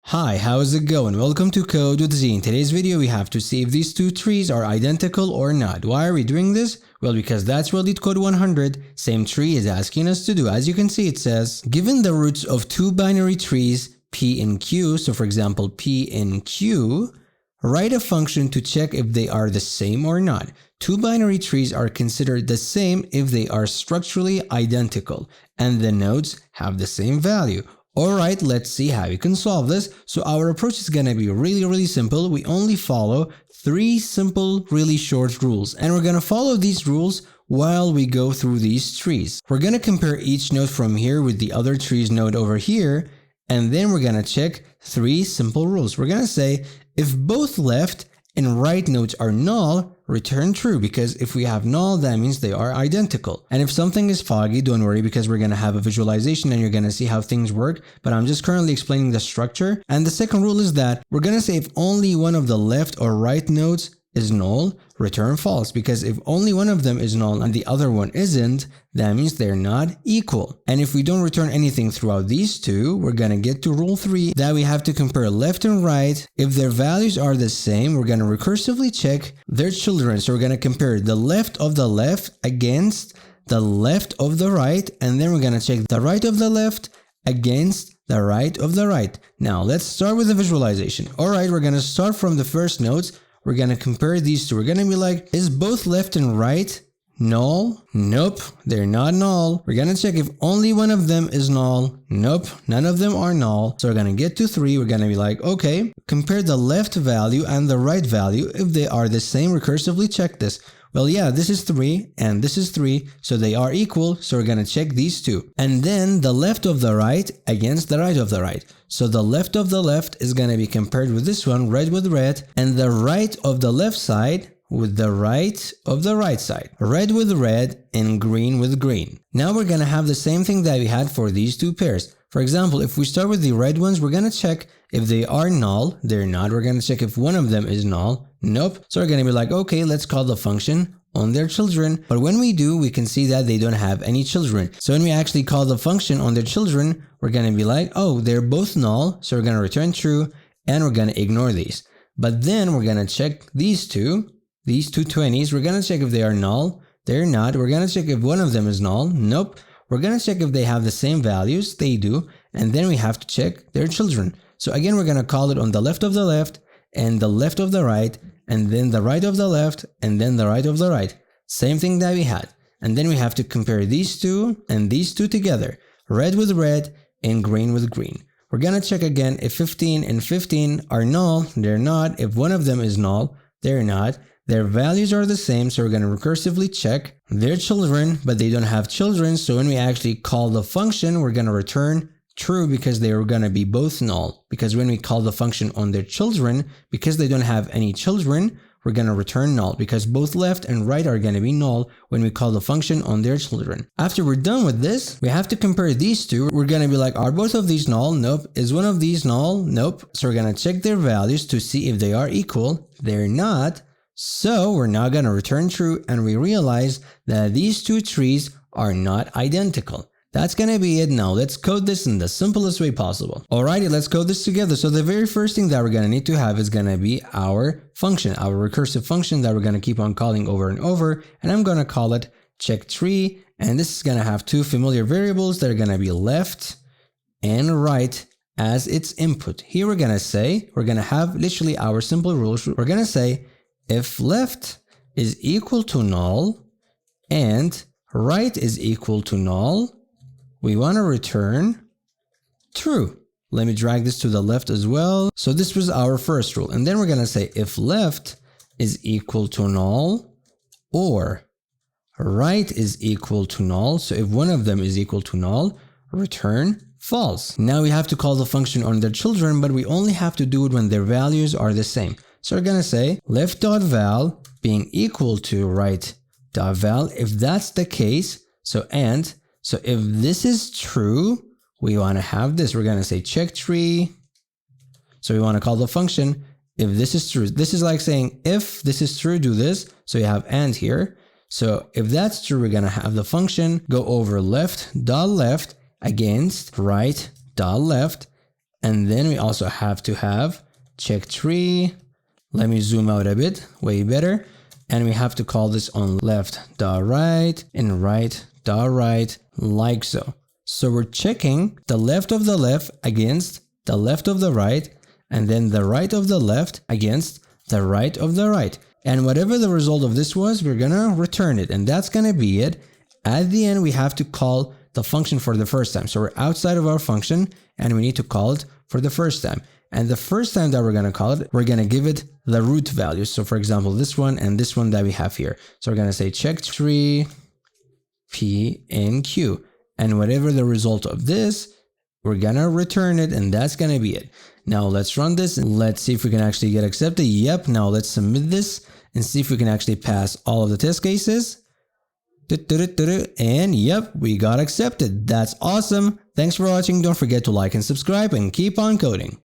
Hi, how's it going? Welcome to Code with Z. In today's video, we have to see if these two trees are identical or not. Why are we doing this? Well, because that's what LeetCode 100, same tree, is asking us to do. As you can see, it says, given the roots of two binary trees, P and Q, so for example, P and Q, write a function to check if they are the same or not. Two binary trees are considered the same if they are structurally identical, and the nodes have the same value. Alright, let's see how you can solve this. So our approach is gonna be really simple. We only follow three simple, really short rules. And we're gonna follow these rules while we go through these trees. We're gonna compare each node from here with the other tree's node over here. And then we're gonna check three simple rules. We're gonna say, if both left and right nodes are null, return true, because if we have null, that means they are identical. And if something is foggy, don't worry, because we're going to have a visualization and you're going to see how things work, but I'm just currently explaining the structure. And the second rule is that we're going to say if only one of the left or right nodes is null, return false, because if only one of them is null and the other one isn't, that means they're not equal. And if we don't return anything throughout these two, we're gonna get to rule 3 that we have to compare left and right. If their values are the same, we're gonna recursively check their children. So we're gonna compare the left of the left against the left of the right, and then we're gonna check the right of the left against the right of the right. Now let's start with the visualization. Alright, we're gonna start from the first nodes. We're going to compare these two. We're going to be like, is both left and right null? Nope, they're not null. We're going to check if only one of them is null. Nope, none of them are null. So we're going to get to 3. We're going to be like, okay, compare the left value and the right value. If they are the same, recursively check this. Well, yeah, this is 3 and this is 3, so they are equal, so we're going to check these two. And then the left of the right against the right of the right. So the left of the left is going to be compared with this one, red with red, and the right of the left side with the right of the right side. Red with red and green with green. Now we're going to have the same thing that we had for these two pairs. For example, if we start with the red ones, we're going to check if they are null. They're not. We're going to check if one of them is null. Nope. So we're going to be like, okay, let's call the function on their children. But when we do, we can see that they don't have any children. So when we actually call the function on their children, we're going to be like, oh, they're both null. So we're going to return true and we're going to ignore these. But then we're going to check these two 20s. We're going to check if they are null. They're not. We're going to check if one of them is null. Nope. We're going to check if they have the same values. They do. And then we have to check their children. So again, we're going to call it on the left of the left and the left of the right, and then the right of the left, and then the right of the right. Same thing that we had. And then we have to compare these two and these two together. Red with red and green with green. We're going to check again if 15 and 15 are null. They're not. If one of them is null, they're not. Their values are the same, so we're going to recursively check their children, but they don't have children. So when we actually call the function, we're going to return true because they are going to be both null. Because when we call the function on their children, because they don't have any children, we're going to return null because both left and right are going to be null when we call the function on their children. After we're done with this, we have to compare these two. We're going to be like, are both of these null? Nope. Is one of these null? Nope. So we're going to check their values to see if they are equal. They're not. So we're now going to return true, and we realize that these two trees are not identical. That's going to be it. Now let's code this in the simplest way possible. Alrighty, let's code this together. So the very first thing that we're going to need to have is going to be our function, our recursive function that we're going to keep on calling over and over. And I'm going to call it check tree. And this is going to have two familiar variables that are going to be left and right as its input. Here we're going to say, we're going to have literally our simple rules. We're going to say if left is equal to null and right is equal to null, we want to return true. Let me drag this to the left as well. So this was our first rule. And then we're going to say if left is equal to null or right is equal to null. So if one of them is equal to null, return false. Now we have to call the function on their children, but we only have to do it when their values are the same. So we're going to say left.val being equal to right.val. If that's the case, so if this is true, we want to have this. We're going to say check tree. So we want to call the function if this is true. This is like saying if this is true, do this. So you have and here. So if that's true, we're going to have the function go over left.left against right.left And then we also have to have check tree. Let me zoom out a bit, way better. And we have to call this on left.right and right.right, like so. So we're checking the left of the left against the left of the right, and then the right of the left against the right of the right. And whatever the result of this was, we're gonna return it, and that's gonna be it. At the end, we have to call the function for the first time. So we're outside of our function, and we need to call it for the first time. And the first time that we're gonna call it, we're gonna give it the root value. So for example, this one and this one that we have here. So we're gonna say check tree P and Q. And whatever the result of this, we're gonna return it, and that's gonna be it. Now let's run this and let's see if we can actually get accepted. Yep, now let's submit this and see if we can actually pass all of the test cases. And yep, we got accepted. That's awesome. Thanks for watching. Don't forget to like and subscribe and keep on coding.